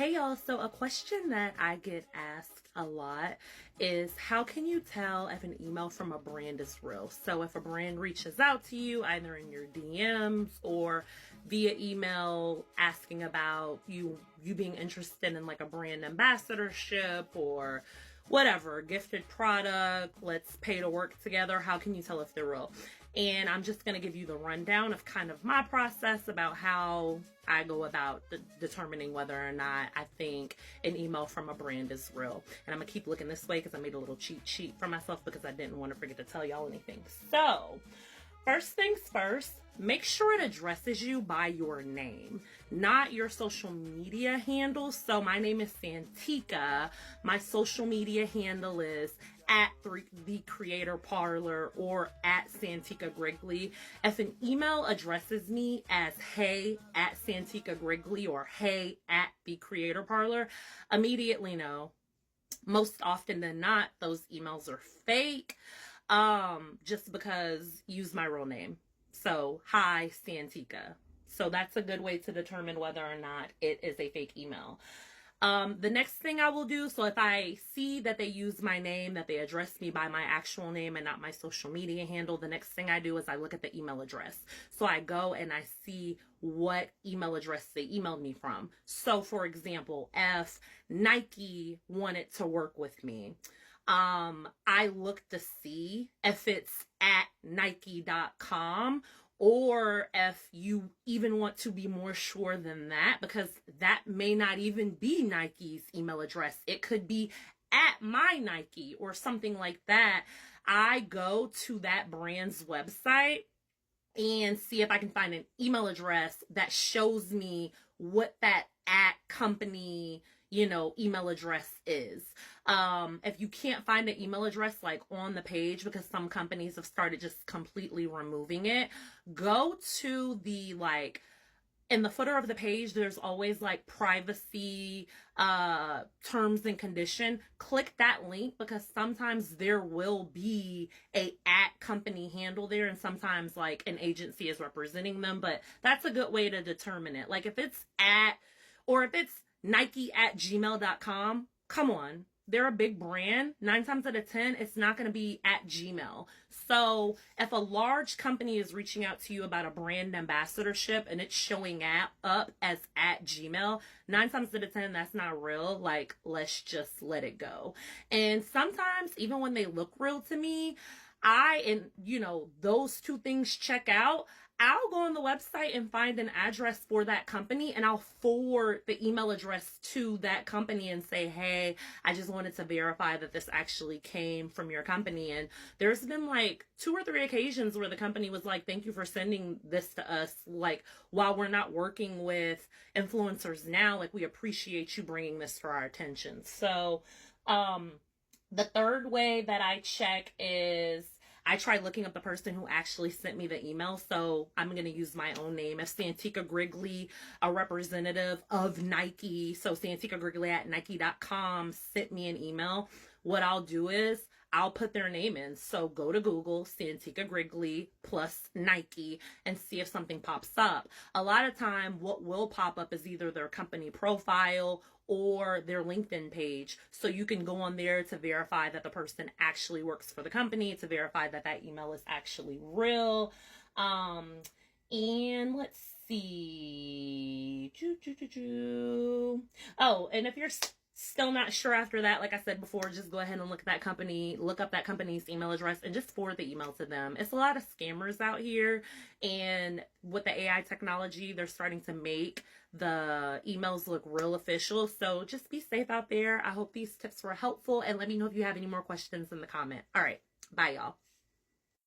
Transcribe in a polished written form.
Hey y'all, so a question that I get asked a lot is how can you tell if an email from a brand is real? So if a brand reaches out to you either in your DMs or via email asking about you being interested in like a brand ambassadorship or whatever, gifted product, let's pay to work together, how can you tell if they're real? And I'm just going to give you the rundown of kind of my process about how I go about determining whether or not I think an email from a brand is real. And I'm going to keep looking this way because I made a little cheat sheet for myself because I didn't want to forget to tell y'all anything. So, first things first, make sure it addresses you by your name, not your social media handle. So my name is Santika. My social media handle is at The Creator Parlor or at Santika Grigley. If an email addresses me as hey at Santika Grigley or hey at The Creator Parlor, immediately know. Most often than not, those emails are fake. Just because use my real name. So, hi, Santika. So that's a good way to determine whether or not it is a fake email. The next thing I will do, so if I see that they use my name, that they address me by my actual name and not my social media handle, the next thing I do is I look at the email address. So I go and I see what email address they emailed me from. So for example, if Nike wanted to work with me, I look to see if it's at Nike.com or if you even want to be more sure than that, because that may not even be Nike's email address. It could be at my Nike or something like that. I go to that brand's website and see if I can find an email address that shows me what that at company, email address is. If you can't find an email address like on the page, because some companies have started just completely removing it, go to the in the footer of the page, there's always like privacy terms and condition. Click that link because sometimes there will be a at company handle there and sometimes like an agency is representing them, but that's a good way to determine it. Like if it's at, or if it's Nike at gmail.com, come on. They're a big brand. 9 times out of 10, it's not going to be at Gmail. So if a large company is reaching out to you about a brand ambassadorship and it's showing up as at Gmail, 9 times out of 10, that's not real. Like, let's just let it go. And sometimes, even when they look real to me, those two things check out, I'll go on the website and find an address for that company and I'll forward the email address to that company and say, hey, I just wanted to verify that this actually came from your company. And there's been like 2 or 3 occasions where the company was like, thank you for sending this to us. Like, while we're not working with influencers now, like we appreciate you bringing this to our attention. So, the third way that I check is I try looking up the person who actually sent me the email. So I'm going to use my own name. If Santika Grigley, a representative of Nike, so Santika Grigley at Nike.com sent me an email, what I'll do is I'll put their name in. So go to Google, Santika Grigley plus Nike, and see if something pops up. A lot of time what will pop up is either their company profile or their LinkedIn page. So you can go on there to verify that the person actually works for the company, to verify that that email is actually real. And let's see. Oh, and if you're still not sure after that, like I said before, just go ahead and look up that company's email address and just forward the email to them. It's a lot of scammers out here, and with the AI technology, they're starting to make the emails look real official. So just be safe out there. I hope these tips were helpful, and let me know if you have any more questions in the comment. All right, bye y'all.